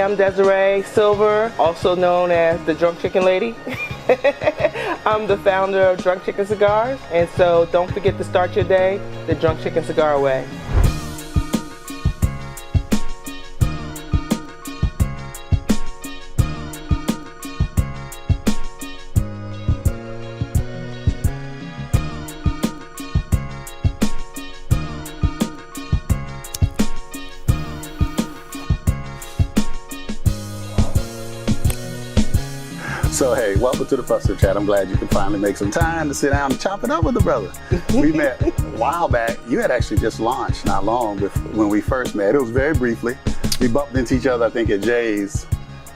am Desiree Silver, also known as the Drunk Chicken Lady. I'm the founder of Drunk Chicken Cigars, and so don't forget to start your day the Drunk Chicken Cigar way. So hey, welcome to the Fuster Chat. I'm glad you can finally make some time to sit down and chop it up with the brother. We met a while back. You had actually just launched not long before when we first met. It was very briefly. We bumped into each other, I think, at Jay's.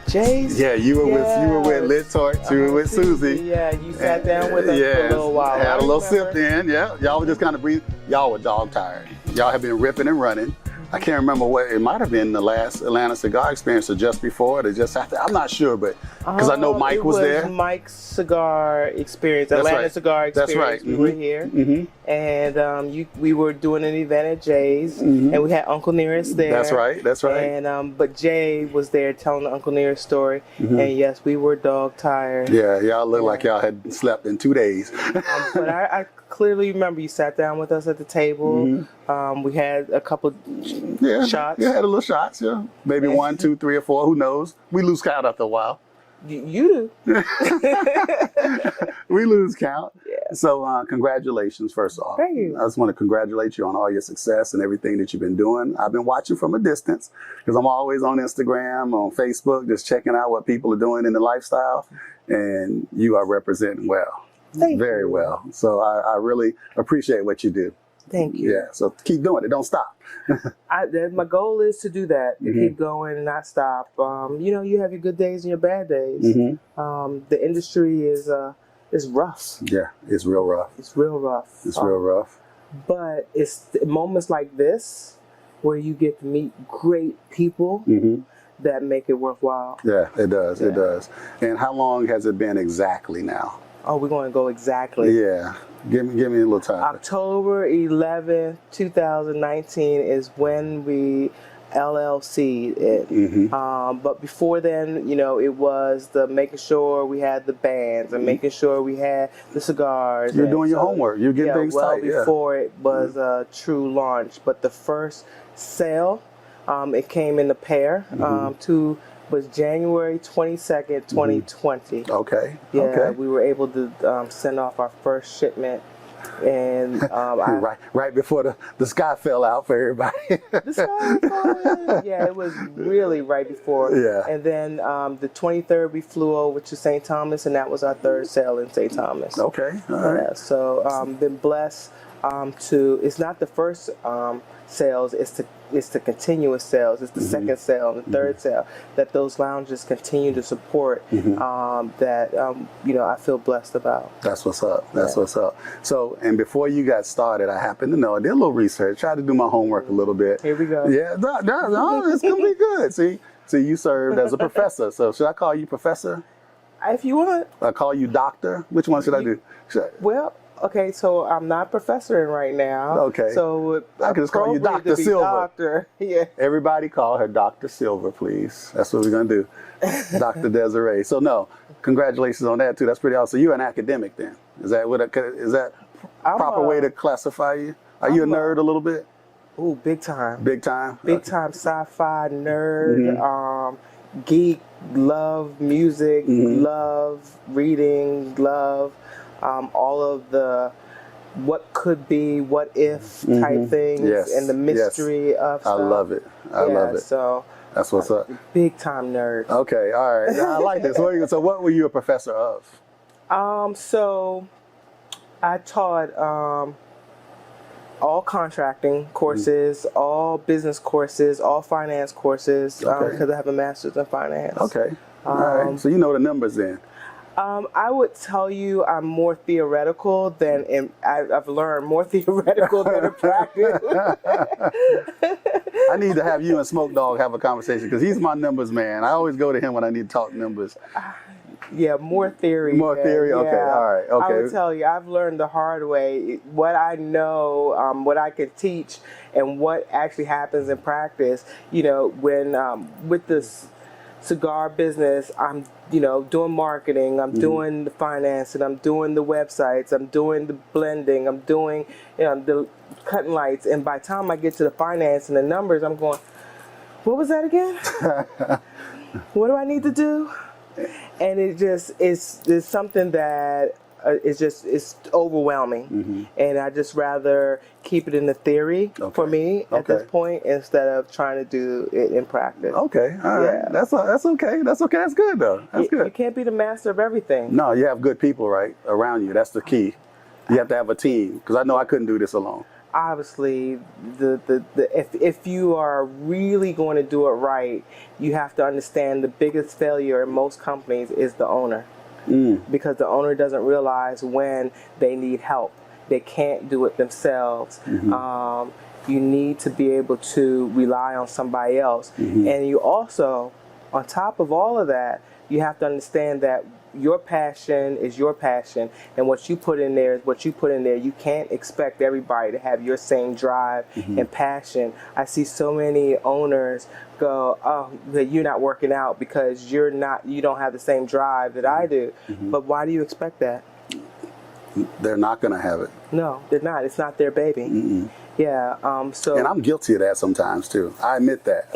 Jay's? Yeah, you were with Lit Torch, you were with Susie. Yeah, you sat down with us for a little while. Had a little sip then, yeah. Y'all were just kind of breathing. Y'all were dog tired. Y'all have been ripping and running. I can't remember what, it might have been the last Atlanta Cigar Experience or just before it or just after. I'm not sure, but because I know Mike was there. It was Mike's Cigar Experience, Atlanta Cigar Experience. That's right. We were here, and we were doing an event at Jay's, and we had Uncle Nearest there. That's right, that's right. And but Jay was there telling the Uncle Nearest story, and yes, we were dog tired. Yeah, y'all looked like y'all had slept in 2 days. But I clearly remember you sat down with us at the table. We had a couple shots. Yeah, had a little shots, yeah. Maybe 1, 2, 3, or 4, who knows? We lose count after a while. You do. We lose count. Yeah. So congratulations, first off. Thank you. I just want to congratulate you on all your success and everything that you've been doing. I've been watching from a distance because I'm always on Instagram, on Facebook, just checking out what people are doing in the lifestyle. And you are representing well. Very well. So I really appreciate what you do. Thank you. Yeah, so keep doing it. Don't stop. My goal is to do that, to keep going and not stop. You know, you have your good days and your bad days. The industry is rough. Yeah, it's real rough. It's real rough. It's real rough. But it's moments like this where you get to meet great people that make it worthwhile. Yeah, it does. Yeah. It does. And how long has it been exactly now? Oh, we're going to go exactly. Yeah. Give me a little time. October 11th, 2019 is when we LLC'd it. But before then, you know, it was the making sure we had the bands and making sure we had the cigars. You're doing your homework. You're getting things tight. Before it was a true launch. But the first sale, it came in the pair was January 22nd, 2020. Okay. Yeah, okay. We were able to send off our first shipment, and right before the sky fell out for everybody. The sky fell. Yeah, it was really right before. Yeah. And then the 23rd we flew over to St. Thomas, and that was our third sale in St. Thomas. Okay. All right. Yeah. So been blessed to. It's not the first sales. It's the continuous sales. It's the second sale and the third sale that those lounges continue to support. That you know, I feel blessed about. That's what's up. That's what's up. So, and before you got started, I happened to know I did a little research, tried to do my homework a little bit. Here we go. Yeah, no, it's gonna be good. See, you served as a professor. So should I call you professor? If you want. I call you doctor. Which one should I do? Well. Okay, so I'm not professoring right now. Okay. So I can just call you Dr. Silver. Doctor. Yeah. Everybody call her Dr. Silver, please. That's what we're going to do. Dr. Desiree. So no, congratulations on that too. That's pretty awesome. So you're an academic then. Is that proper way to classify you? Are you a nerd a little bit? Ooh, big time. Big time? Big time sci-fi nerd, geek, love music, love reading, love all of the what could be, what if type things, and the mystery of stuff. I love it. I love it. So that's what's up. Big time nerd. Okay, all right. I like this. So what were you a professor of? So I taught all contracting courses, all business courses, all finance courses, because I have a master's in finance. Okay. All right. So you know the numbers then. I would tell you I'm more theoretical than I've learned more theoretical than in practice. I need to have you and Smoke Dog have a conversation because he's my numbers man. I always go to him when I need to talk numbers. Yeah, more theory. More theory? Okay, all right, okay. I would tell you, I've learned the hard way. What I know, what I can teach, and what actually happens in practice, you know, when with this cigar business, I'm, doing marketing, I'm doing the financing, I'm doing the websites, I'm doing the blending, I'm doing, the cutting lights. And by the time I get to the finance and the numbers, I'm going, what was that again? What do I need to do? And it just is something that it's overwhelming, and I just rather keep it in the theory for me at this point instead of trying to do it in practice. Okay, all right. Yeah. That's okay. That's okay. That's good though. That's good. You can't be the master of everything. No, you have good people around you. That's the key. You have to have a team, because I know I couldn't do this alone. Obviously, if you are really going to do it right, you have to understand the biggest failure in most companies is the owner. Because the owner doesn't realize when they need help. They can't do it themselves. You need to be able to rely on somebody else. And you also, on top of all of that, you have to understand that your passion is your passion, and what you put in there is what you put in there. You can't expect everybody to have your same drive and passion. I see so many owners go, oh, you're not working out because you don't have the same drive that I do. But why do you expect that? They're not going to have it. No, they're not. It's not their baby. Yeah. So. And I'm guilty of that sometimes too. I admit that.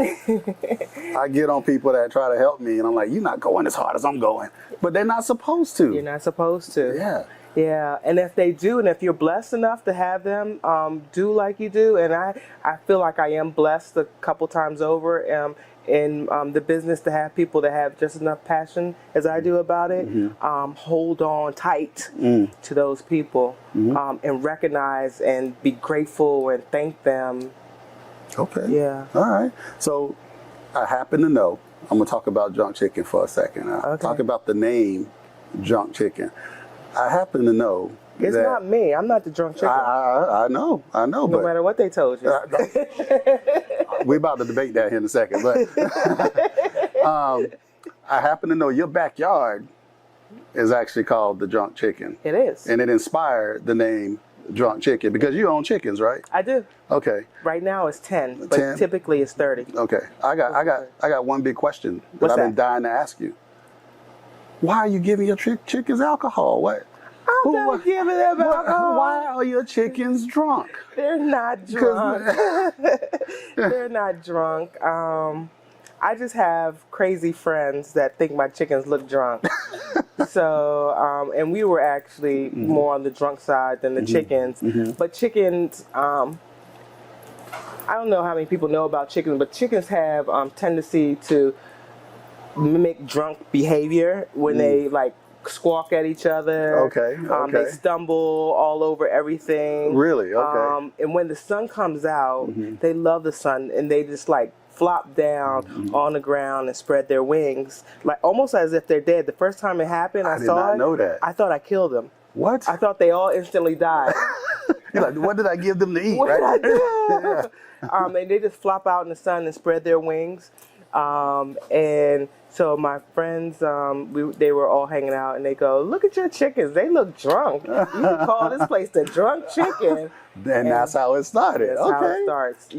I get on people that try to help me, and I'm like, you're not going as hard as I'm going. But they're not supposed to. You're not supposed to. Yeah. Yeah, and if they do, and if you're blessed enough to have them do like you do, and I feel like I am blessed a couple times over in the business to have people that have just enough passion as I do about it, hold on tight to those people and recognize and be grateful and thank them. Okay. Yeah. All right. So I happen to know, I'm going to talk about Drunk Chicken for a second. Talk about the name Drunk Chicken. I happen to know it's not me. I'm not the drunk chicken. I know. No matter what they told you. We're about to debate that here in a second. But I happen to know your backyard is actually called the Drunk Chicken. It is. And it inspired the name Drunk Chicken because you own chickens, right? I do. Okay. Right now it's 10, but typically it's 30. Okay. I got one big question that I've been dying to ask you. Why are you giving your chickens alcohol? What? I'm not giving them alcohol. Why are your chickens drunk? They're not drunk. They're not drunk. I just have crazy friends that think my chickens look drunk. So, and we were actually more on the drunk side than the chickens. But chickens, I don't know how many people know about chickens, but chickens have tendency to mimic drunk behavior when they like squawk at each other. Okay. They stumble all over everything. Really? Okay. And when the sun comes out, they love the sun, and they just like flop down on the ground and spread their wings, like almost as if they're dead. The first time it happened, I did not know that. I thought I killed them. What? I thought they all instantly died. You're like, what did I give them to eat? What right? did I do? And they just flop out in the sun and spread their wings. And so my friends, they were all hanging out, and they go, look at your chickens. They look drunk. You can call this place the Drunk Chicken. And that's how it started. That's how it starts,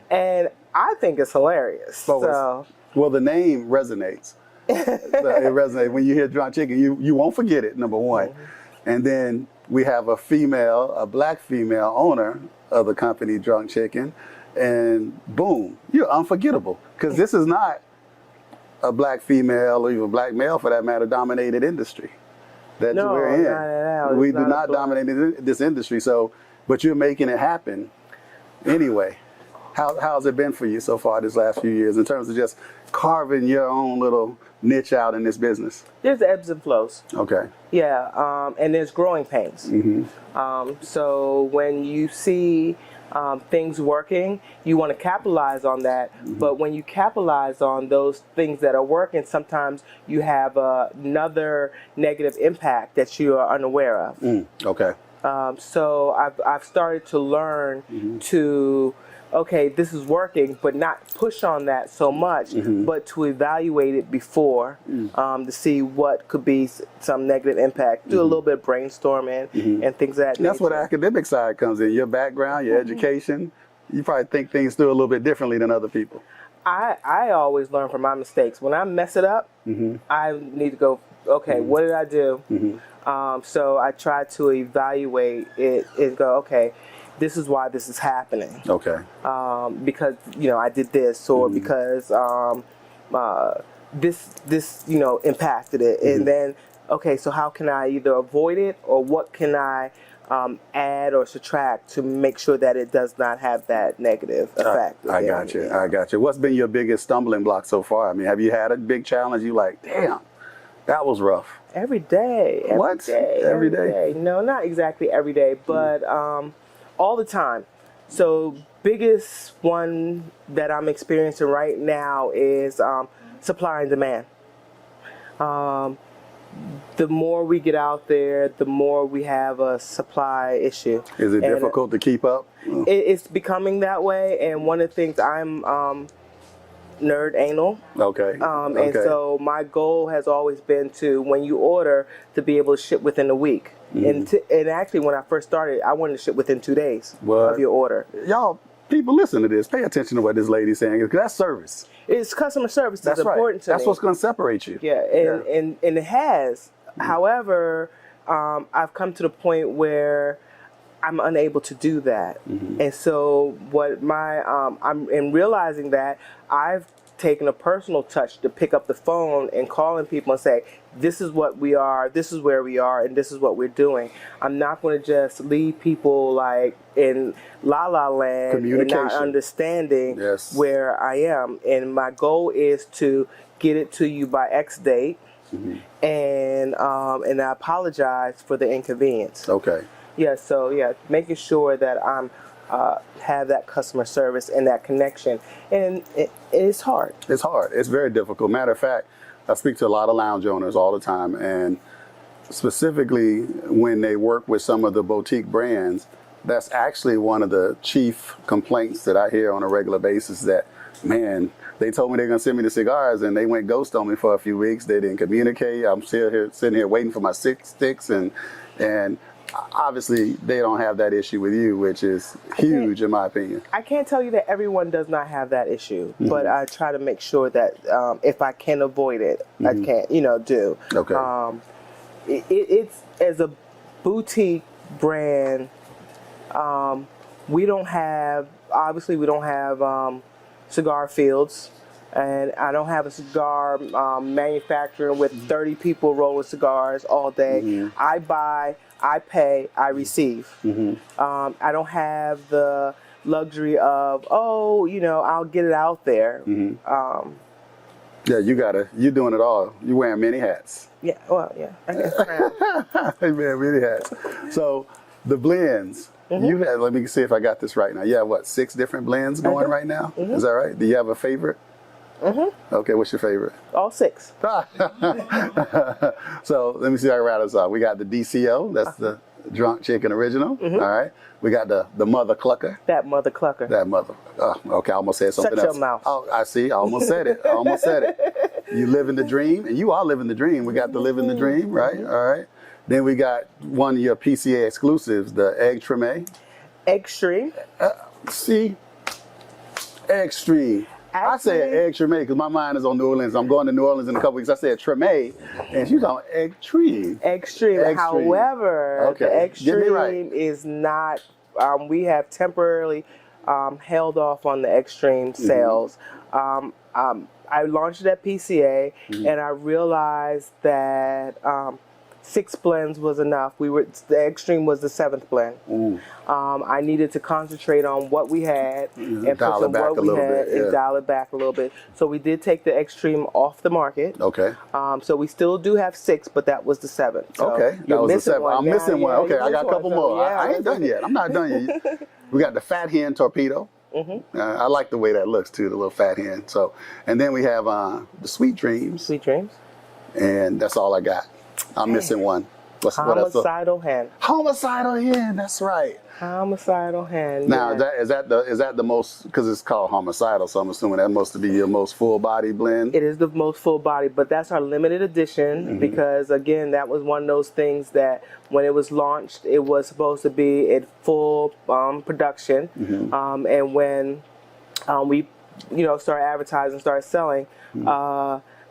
And I think it's hilarious. Well, the name resonates. It resonates. When you hear Drunk Chicken, you won't forget it, number one. And then we have a black female owner of the company Drunk Chicken. And boom, you're unforgettable. Because this is not a black female or even black male, for that matter, dominated industry that we're in. Not at all. We do not dominate this industry. So, but you're making it happen anyway. How's it been for you so far this last few years in terms of just carving your own little niche out in this business? There's ebbs and flows. Okay. Yeah, and there's growing pains. So when you see things working, you want to capitalize on that. But when you capitalize on those things that are working, sometimes you have another negative impact that you are unaware of. Okay. So I've started to learn to, okay, this is working, but not push on that so much, but to evaluate it before to see what could be some negative impact. Do a little bit of brainstorming and things of that nature. That's where the academic side comes in. Your background, your education. You probably think things through a little bit differently than other people. I always learn from my mistakes. When I mess it up, I need to go, okay, what did I do? So I try to evaluate it and go, okay, this is why this is happening. Okay. Because, I did this, or because this impacted it. And then, okay, so how can I either avoid it, or what can I add or subtract to make sure that it does not have that negative effect? I got you. What's been your biggest stumbling block so far? I mean, have you had a big challenge? You like, damn, that was rough. Every day. Every day. No, not exactly every day, but all the time. So biggest one that I'm experiencing right now is supply and demand. The more we get out there, the more we have a supply issue. Is it difficult to keep up? It's becoming that way, and one of the things, I'm nerd anal. Okay. And so my goal has always been to, when you order, to be able to ship within a week. And actually, when I first started, I wanted to ship within 2 days of your order. Y'all, people, listen to this. Pay attention to what this lady's saying, because that's service. It's customer service that's important to me. That's what's going to separate you. Yeah, and it has. However, I've come to the point where I'm unable to do that. And so what I'm in realizing that I've taken a personal touch to pick up the phone and calling people and say, this is what we are, this is where we are, and this is what we're doing. I'm not going to just leave people like in la land and not understanding where I am. And my goal is to get it to you by X date. And I apologize for the inconvenience. Okay. Yeah, so making sure that I'm have that customer service and that connection, and it's hard. It's hard. It's very difficult. Matter of fact, I speak to a lot of lounge owners all the time, and specifically when they work with some of the boutique brands, that's actually one of the chief complaints that I hear on a regular basis. That, man, they told me they're gonna send me the cigars, and they went ghost on me for a few weeks. They didn't communicate. I'm still sitting here waiting for my 6 sticks, and obviously they don't have that issue with you, which is huge in my opinion. I can't tell you that everyone does not have that issue, but I try to make sure that if I can avoid it, I can't, do. Okay. It's, as a boutique brand, we don't have cigar fields, and I don't have a cigar manufacturer with 30 people rolling cigars all day. I buy, I pay, I receive. I don't have the luxury of, I'll get it out there. Yeah, you're doing it all. You're wearing many hats. Yeah, well, yeah, I guess. You're wearing many hats. So the blends, you had, let me see if I got this right now. You have what, 6 different blends going right now? Is that right? Do you have a favorite? Okay, what's your favorite? All 6. So let me see if I can rattle this off. We got the DCO, that's the Drunk Chicken Original. All right. We got the Mother Clucker. That Mother Clucker. That Mother. Okay, I almost said something else. Shut your mouth. Oh, I see. I almost said it. You live in the dream, and you are living the dream. We got the live in the dream, right? All right. Then we got one of your PCA exclusives, the Egg Treme. Extreme. See? Extreme. I said egg treme because my mind is on New Orleans. I'm going to New Orleans in a couple weeks. I said treme, and she's on extreme. Extreme. However, the extreme is not. We have temporarily held off on the extreme sales. I launched it at PCA, and I realized that 6 blends was enough. The extreme was the 7th blend. I needed to concentrate on what we had and dial it back a little bit, and dial it back a little bit. So we did take the extreme off the market. Okay. So we still do have 6, but that was the 7th. So okay, that was the 7th. I'm missing one. Okay, I got a couple more. I ain't done yet. I'm not done yet. We got the Fat Hen Torpedo. I like the way that looks too, the little fat hen. So, and then we have the Sweet Dreams. Sweet Dreams. And that's all I got. I'm missing one. Homicidal Hen. Homicidal Hen, that's right. Homicidal Hen. Now, is that the most, because it's called homicidal, so I'm assuming that must be your most full body blend? It is the most full body, but that's our limited edition because, again, that was one of those things that when it was launched, it was supposed to be in full production. And when we started advertising, started selling,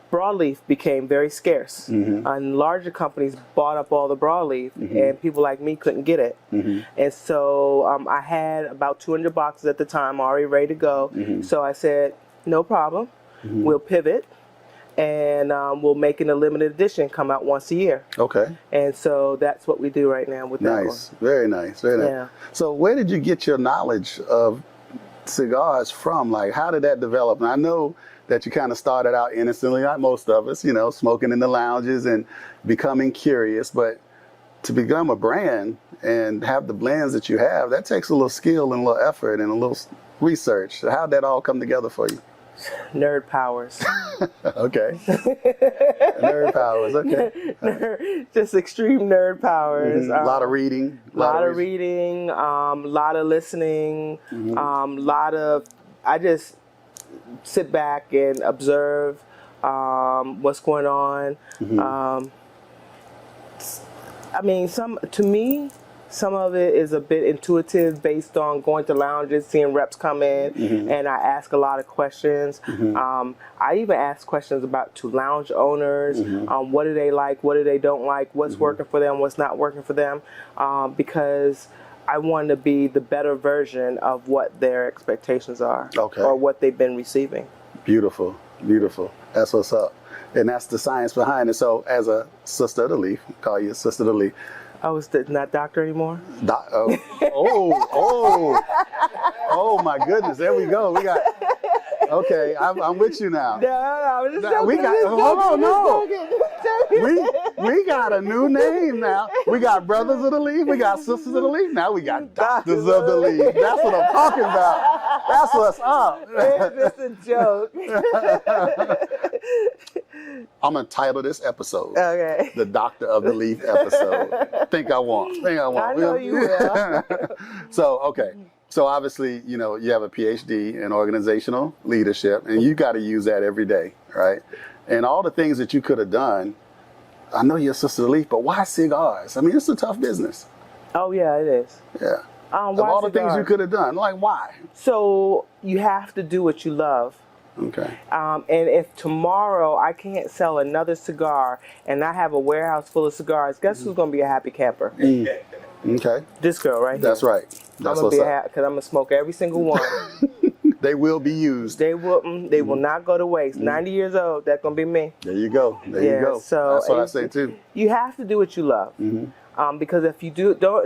broadleaf became very scarce. And larger companies bought up all the broadleaf, and people like me couldn't get it. And so I had about 200 boxes at the time already ready to go. So I said, no problem, we'll pivot, and we'll make it a limited edition, come out once a year. Okay. And so that's what we do right now with that Nice. Very nice. Very nice. Yeah. So where did you get your knowledge of cigars from? Like, how did that develop? And I know that you kind of started out innocently, like most of us, smoking in the lounges and becoming curious. But to become a brand and have the blends that you have, that takes a little skill and a little effort and a little research. How'd that all come together for you? Nerd powers. Okay. Nerd powers. Okay. Just extreme nerd powers. A lot of reading. A lot of reading. Lot of listening. I just sit back and observe what's going on. I mean, some of it is a bit intuitive based on going to lounges, seeing reps come in, and I ask a lot of questions. I even ask questions to lounge owners. What do they like? What do they don't like? What's working for them? What's not working for them? Because I want to be the better version of what their expectations are, or what they've been receiving. Beautiful, beautiful. That's what's up. And that's the science behind it. So as a sister of the leaf, call you Sister of the Leaf. Oh, it's not doctor anymore? Oh my goodness. There we go. We got, okay, I'm with you now. No, just joking, we got a new name now. We got Brothers of the Leaf. We got Sisters of the Leaf. Now we got Doctors of the Leaf. That's what I'm talking about. That's what's up. It's just a joke. I'm going to title this episode, okay, The Doctor of the Leaf episode. Think I want. I know you will. So obviously, you have a PhD in organizational leadership, and you got to use that every day, right? And all the things that you could have done, I know you're a Sister of the Leaf, but why cigars? I mean, it's a tough business. Oh, yeah, it is. Yeah. Of all the things you could have done, like why? So you have to do what you love. Okay. And if tomorrow I can't sell another cigar and I have a warehouse full of cigars, guess who's going to be a happy camper? Okay. This girl right here. That's right. That's what's up. Because I'm going to smoke every single one. They will be used. They will not go to waste. 90 years old, that's going to be me. There you go. There you go. So that's what I say too. You have to do what you love. Because if you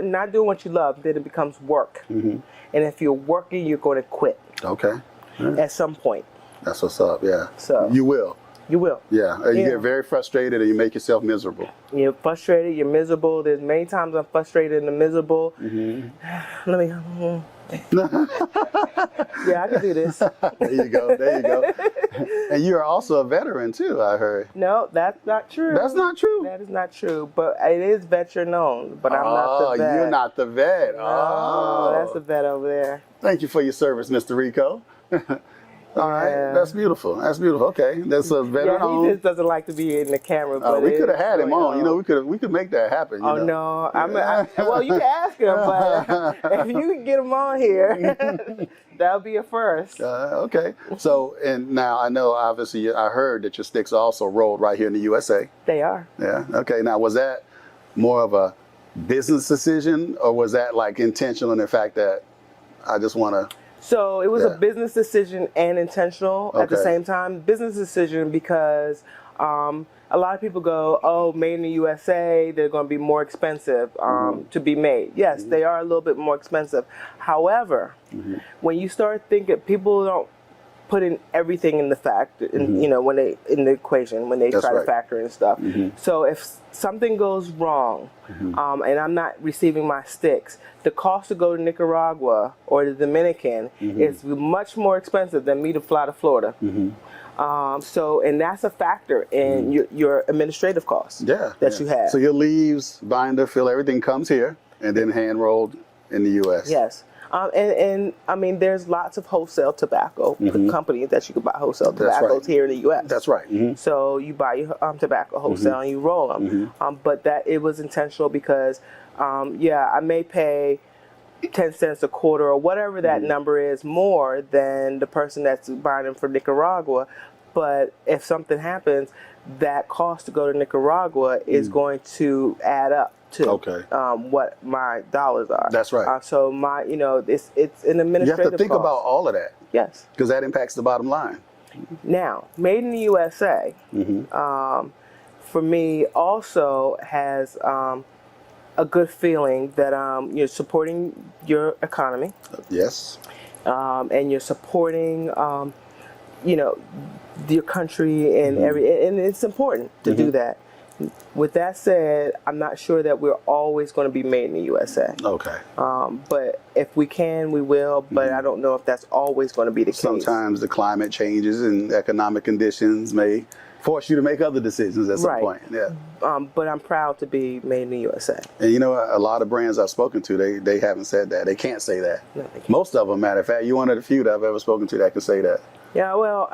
not doing what you love, then it becomes work. And if you're working, you're going to quit. Okay. Right. At some point. That's what's up, yeah. So you will. You will. Yeah. You get very frustrated and you make yourself miserable. You're frustrated, you're miserable. There's many times I'm frustrated and miserable. Let me yeah, I can do this. There you go. There you go. And you are also a veteran too, I heard. No, that's not true. That's not true. That is not true. But it is veteran owned. But I'm not the vet. You're not the vet. No, that's the vet over there. Thank you for your service, Mr. Rico. All right, that's beautiful. That's beautiful. Okay, that's a veteran. Yeah, he just doesn't like to be in the camera. But we could have had him on. We could make that happen. No, well, you can ask him, but if you can get him on here, that'll be a first. Okay. So, and now I know, obviously, I heard that your sticks are also rolled right here in the USA. They are. Yeah. Okay. Now, was that more of a business decision, or was that like intentional in the fact that I just want to? So it was a business decision and intentional at the same time. Business decision because a lot of people go, oh, made in the USA, they're going to be more expensive to be made. Yes, they are a little bit more expensive. However, when you start thinking, people don't put in everything in the when they in the equation when they try to factor in stuff. So if something goes wrong and I'm not receiving my sticks, the cost to go to Nicaragua or the Dominican is much more expensive than me to fly to Florida. And that's a factor in your administrative costs that you have. So your leaves, binder, fill, everything comes here and then hand rolled in the U.S. Yes. And I mean, there's lots of wholesale tobacco companies that you can buy whole tobaccos here in the U.S. That's right. So you buy your tobacco wholesale and you roll them. But that it was intentional because, I may pay 10 cents a quarter or whatever that number is more than the person that's buying them from Nicaragua. But if something happens, that cost to go to Nicaragua is going to add up to what my dollars are. That's right. So my, it's an administrative You have to think cost. about all of that. Yes. Because that impacts the bottom line. Now, Made in the USA, for me, also has a good feeling that you're supporting your economy. Yes. And you're supporting, your country and and it's important to do that. With that said, I'm not sure that we're always going to be made in the USA. Okay. But if we can, we will. But I don't know if that's always going to be the case. Sometimes the climate changes and economic conditions may force you to make other decisions at some point. Yeah. But I'm proud to be made in the USA. And a lot of brands I've spoken to, they haven't said that. They can't say that. No, they can't. Most of them, matter of fact, you're one of the few that I've ever spoken to that can say that. Yeah, well,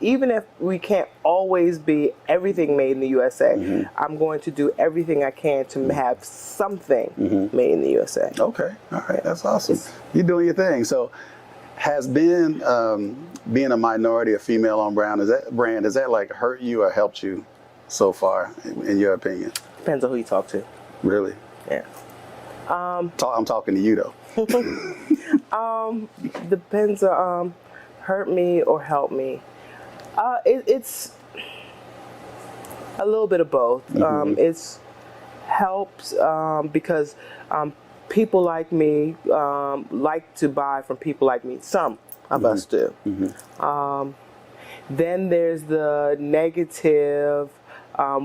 even if we can't always be everything made in the USA, I'm going to do everything I can to have something made in the USA. Okay, all right, that's awesome. You're doing your thing. So, has being a minority, a female-owned brand, has that like hurt you or helped you so far, in your opinion? Depends on who you talk to. Really? Yeah. I'm talking to you though. Depends on. Hurt me or help me. It's a little bit of both. It's helps because people like me like to buy from people like me. Some of us do. Then there's the negative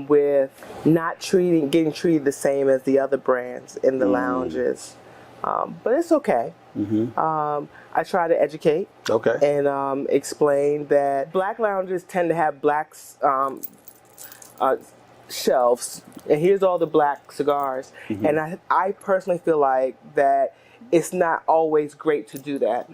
with not getting treated the same as the other brands in the lounges. But it's okay. I try to educate and explain that black lounges tend to have black shelves, and here's all the black cigars. And I personally feel like that it's not always great to do that.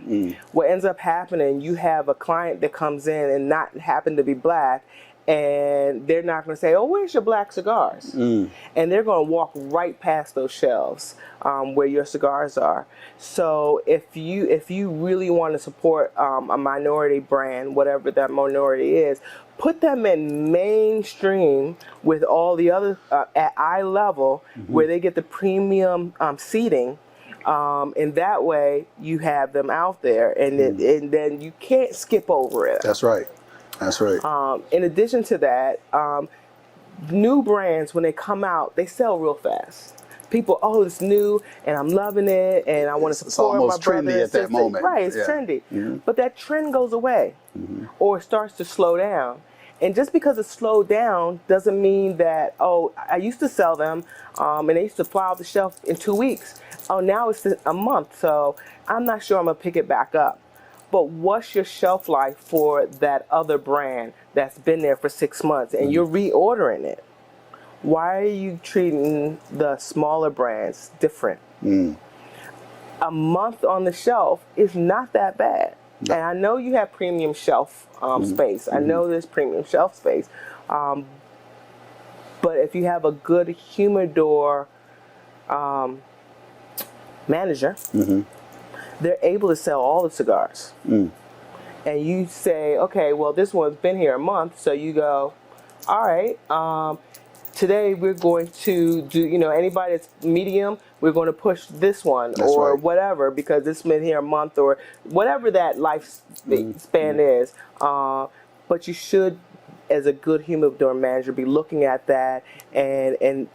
What ends up happening, you have a client that comes in and not happen to be black, and they're not going to say, "Oh, where's your black cigars?" And they're going to walk right past those shelves where your cigars are. So if you really want to support a minority brand, whatever that minority is, put them in mainstream with all the other at eye level where they get the premium seating. And that way you have them out there, and then you can't skip over it. That's right. That's right. In addition to that, new brands, when they come out, they sell real fast. People, oh, it's new, and I'm loving it, and I want to support my brother and sister. It's almost trendy at that moment. Right, it's trendy. But that trend goes away, or it starts to slow down. And just because it slowed down doesn't mean that, oh, I used to sell them, and they used to fly off the shelf in 2 weeks. Oh, now it's a month, so I'm not sure I'm going to pick it back up. But what's your shelf life for that other brand that's been there for 6 months and you're reordering it? Why are you treating the smaller brands different? A month on the shelf is not that bad. No. And I know you have premium shelf space. I know there's premium shelf space. But if you have a good humidor manager, they're able to sell all the cigars. And you say, okay, well, this one's been here a month. So you go, all right, today we're going to do, anybody that's medium, we're going to push this one whatever, because it's been here a month or whatever that life span is. But you should, as a good humidor manager, be looking at that and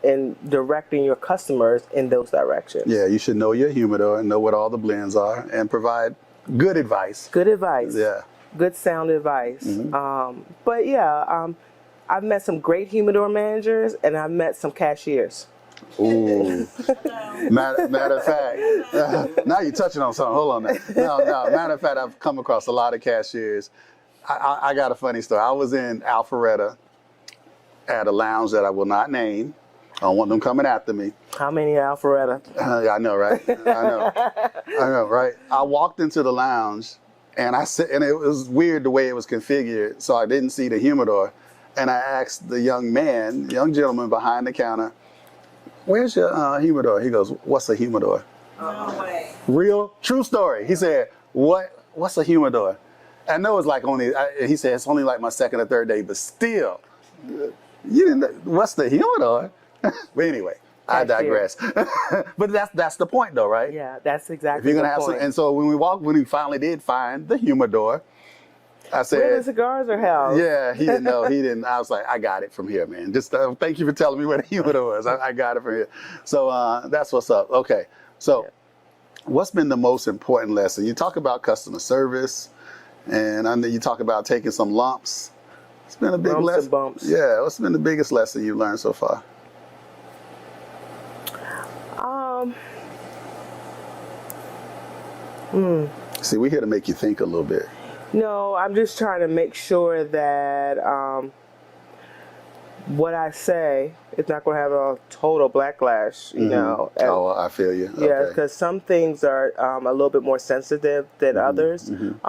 directing your customers in those directions. Yeah, you should know your humidor and know what all the blends are and provide good advice. Good advice. Yeah. Good sound advice. But yeah, I've met some great humidor managers and I've met some cashiers. Ooh. matter of fact, now you're touching on something. Hold on now. No. Matter of fact, I've come across a lot of cashiers. I got a funny story. I was in Alpharetta at a lounge that I will not name. I don't want them coming after me. How many Alpharetta? I know, right? I know, right? I walked into the lounge, and it was weird the way it was configured, so I didn't see the humidor. And I asked the young gentleman behind the counter, "Where's your humidor?" He goes, "What's a humidor?" No way. Real, true story. He said, what's a humidor? I know it's like he said, it's only like my second or third day, but still, you didn't know, what's the humidor? But anyway, I digress. But that's the point though, right? Yeah, that's exactly if you're gonna the have point. And so when we finally did find the humidor, I said, where the cigars are held. Yeah, he didn't know. He didn't. I was like, I got it from here, man. Just thank you for telling me where the humidor was. I got it from here. So that's what's up. Okay. So what's been the most important lesson? You talk about customer service, and I know you talk about taking some lumps. It's been a big Lumps lesson. and bumps. Yeah. What's been the biggest lesson you've learned so far? See, we're here to make you think a little bit. No, I'm just trying to make sure that what I say is not going to have a total backlash, you know. Oh, I feel you. Yeah, because some things are a little bit more sensitive than others, and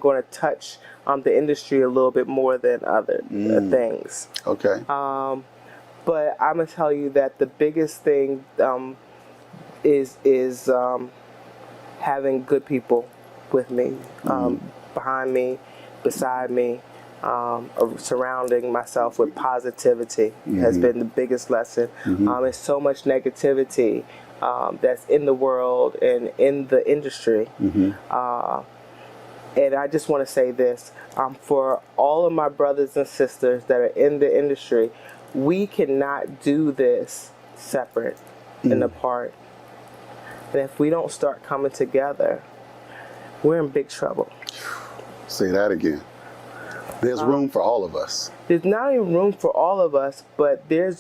going to touch the industry a little bit more than other things. Okay. But I'm going to tell you that the biggest thing is having good people with me, behind me, beside me, surrounding myself with positivity has been the biggest lesson. There's so much negativity that's in the world and in the industry. And I just want to say this, for all of my brothers and sisters that are in the industry, we cannot do this separate and apart. And if we don't start coming together, we're in big trouble. Say that again. There's room for all of us. There's not even room for all of us, but there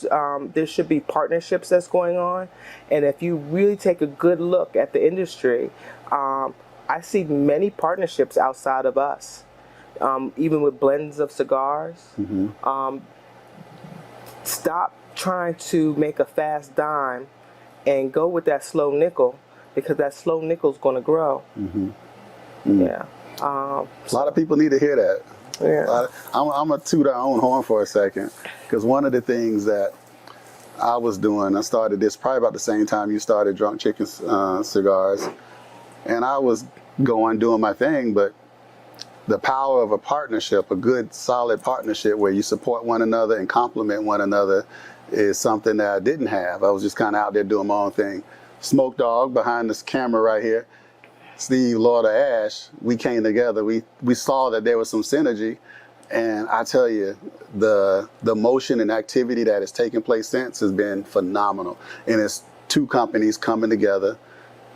should be partnerships that's going on. And if you really take a good look at the industry, I see many partnerships outside of us, even with blends of cigars. Stop trying to make a fast dime and go with that slow nickel, because that slow nickel is going to grow. Yeah. A lot of people need to hear that. Yeah. I'm going to toot our own horn for a second, because one of the things that I was doing, I started this probably about the same time you started Drunk Chicken Cigars, and I was doing my thing, but the power of a partnership, a good solid partnership where you support one another and complement one another, is something that I didn't have. I was just kind of out there doing my own thing. Smoke Dog behind this camera right here, Steve, Lord of Ash, we came together. We saw that there was some synergy, and I tell you, the motion and activity that has taken place since has been phenomenal. And it's two companies coming together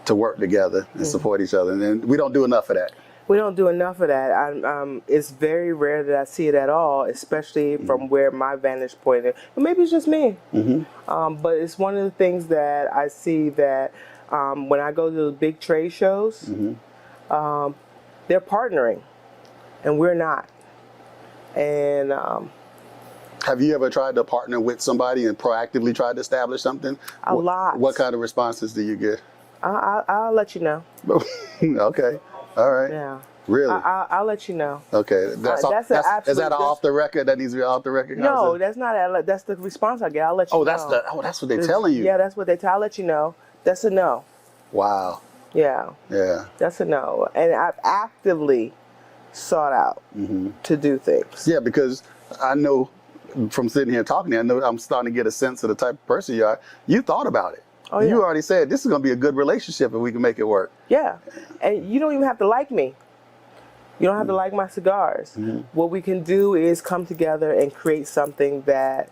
to work together and support each other, and we don't do enough of that. We don't do enough of that. It's very rare that I see it at all, especially from where my vantage point is. Maybe it's just me. But it's one of the things that I see that when I go to the big trade shows, they're partnering, and we're not. And have you ever tried to partner with somebody and proactively tried to establish something? A lot. What kind of responses do you get? I'll let you know. Okay. All right. Yeah. Really? I'll let you know. Okay. Is that an off the record? That needs to be off the record? No, that's not. That's the response I get. I'll let you know. That's what they're telling you. Yeah, that's what they tell. I'll let you know. That's a no. Wow. Yeah. Yeah. That's a no. And I've actively sought out to do things. Yeah, because I know from sitting here talking to you, I know I'm starting to get a sense of the type of person you are. You thought about it. Oh, yeah. You already said this is going to be a good relationship if we can make it work. Yeah. And you don't even have to like me. You don't have to like my cigars. What we can do is come together and create something that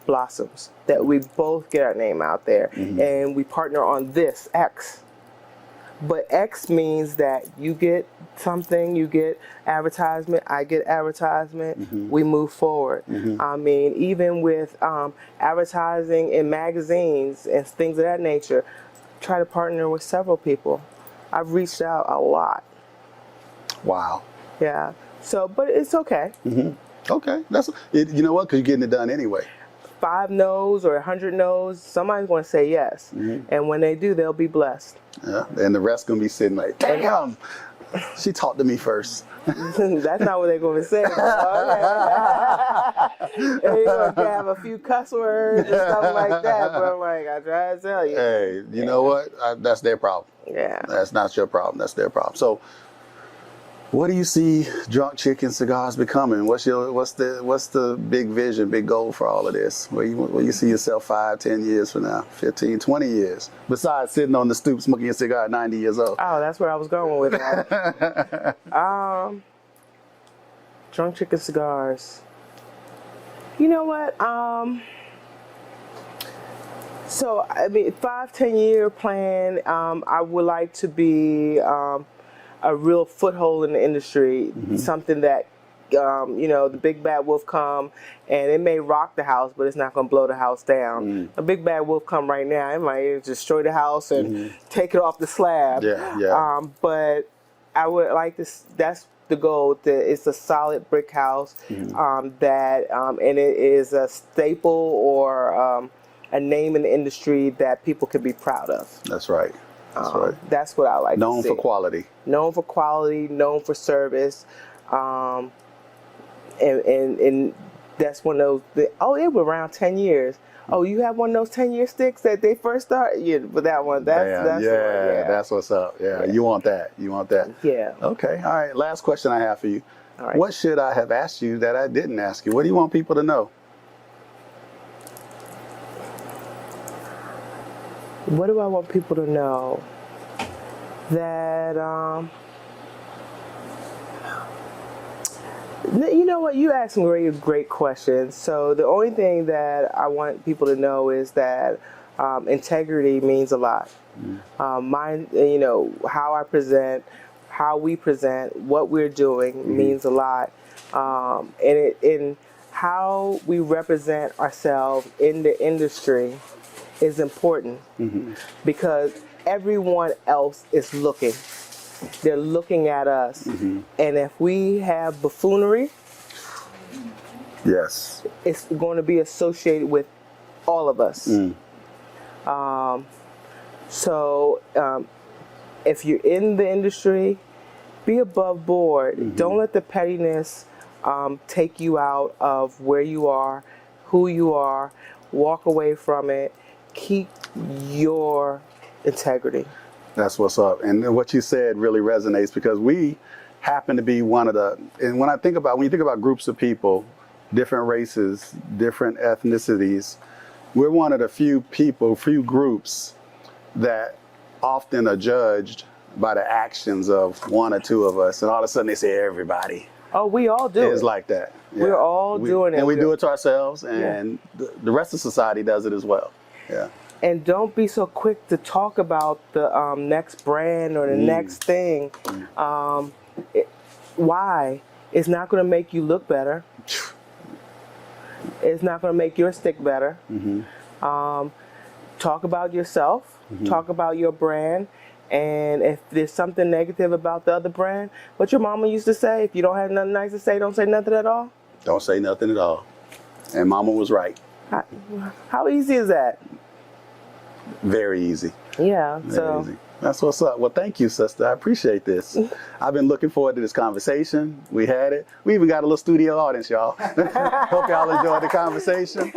blossoms, that we both get our name out there, and we partner on this, X. But X means that you get something, you get advertisement, I get advertisement, we move forward. I mean, even with advertising in magazines and things of that nature, try to partner with several people. I've reached out a lot. Wow. Yeah. So, but it's okay. Okay. You know what? Because you're getting it done anyway. 5 no's or 100 no's, somebody's going to say yes. And when they do, they'll be blessed. Yeah. And the rest going to be sitting like, damn. She talked to me first. That's not what they're going to say. Okay. They're going to have a few cuss words and stuff like that. But I'm like, I try to tell you. Hey, you know what? That's their problem. Yeah. That's not your problem. That's their problem. So, what do you see Drunk Chicken Cigars becoming? What's the big vision, big goal for all of this? Where you see yourself 5, 10 years from now, 15, 20 years? Besides sitting on the stoop smoking a cigar at 90 years old. Oh, that's where I was going with that. Drunk Chicken Cigars. You know what? So, I mean, 5, 10-year plan. I would like to be a real foothold in the industry, something that, the big bad wolf come, and it may rock the house, but it's not going to blow the house down. A big bad wolf come right now, it might destroy the house and take it off the slab. Yeah. But I would like this. That's the goal. It's a solid brick house and it is a staple or a name in the industry that people can be proud of. That's right. That's right. That's what I like to see. Known for quality. Known for quality, known for service. And that's one of those, it was around 10 years. Oh, you have one of those 10-year sticks that they first started? Yeah, but that one, that's what's up. Yeah, you want that. Yeah. Okay, all right. Last question I have for you. All right. What should I have asked you that I didn't ask you? What do you want people to know? What do I want people to know? That, you know what? You asked some great questions. So the only thing that I want people to know is that integrity means a lot. How I present, how we present, what we're doing means a lot. And how we represent ourselves in the industry is important because everyone else is looking. They're looking at us. And if we have buffoonery, yes, it's going to be associated with all of us. So if you're in the industry, be above board. Don't let the pettiness take you out of where you are, who you are. Walk away from it. Keep your integrity. That's what's up. And what you said really resonates because we happen to be one of the, and when you think about groups of people, different races, different ethnicities, we're one of the few groups that often are judged by the actions of one or two of us. And all of a sudden they say everybody. Oh, we all do It's like that. Yeah. We're all doing it. And we do it to ourselves, and the rest of society does it as well. Yeah. And don't be so quick to talk about the next brand or the next thing. Why? It's not going to make you look better. It's not going to make your stick better. Talk about yourself. Talk about your brand. And if there's something negative about the other brand, what your mama used to say, if you don't have nothing nice to say, don't say nothing at all. Don't say nothing at all. And mama was right. How easy is that? Very easy. Yeah. Very easy. That's what's up. Well, thank you, sister. I appreciate this. I've been looking forward to this conversation. We had it. We even got a little studio audience, y'all. Hope y'all enjoyed the conversation.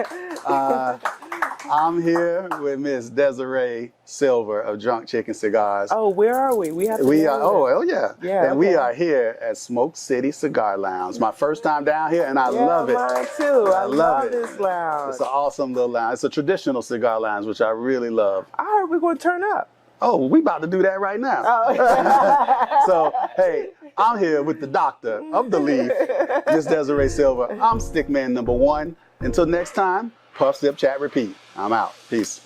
I'm here with Miss Desiree Silver of Drunk Chicken Cigars. Oh, where are we? We are. Oh, yeah. Yeah. And we are here at Smoke City Cigar Lounge. My first time down here, and I love it. Mine too. I love it. this lounge. It's an awesome little lounge. It's a traditional cigar lounge, which I really love. I heard we're going to turn up. Oh, we about to do that right now. Oh. So, hey, I'm here with the doctor of the leaf, Miss Desiree Silver. I'm Stickman number 1. Until next time, puff, sip, chat, repeat. I'm out. Peace.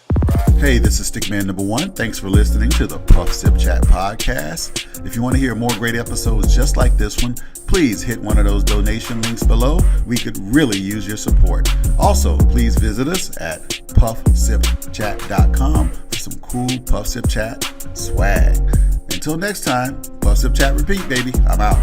Hey, this is Stickman number 1. Thanks for listening to the Puff Sip Chat podcast. If you want to hear more great episodes just like this one, please hit one of those donation links below. We could really use your support. Also, please visit us at puffsipchat.com for some cool Puff Sip Chat swag. Until next time, Puff Sip Chat repeat, baby. I'm out.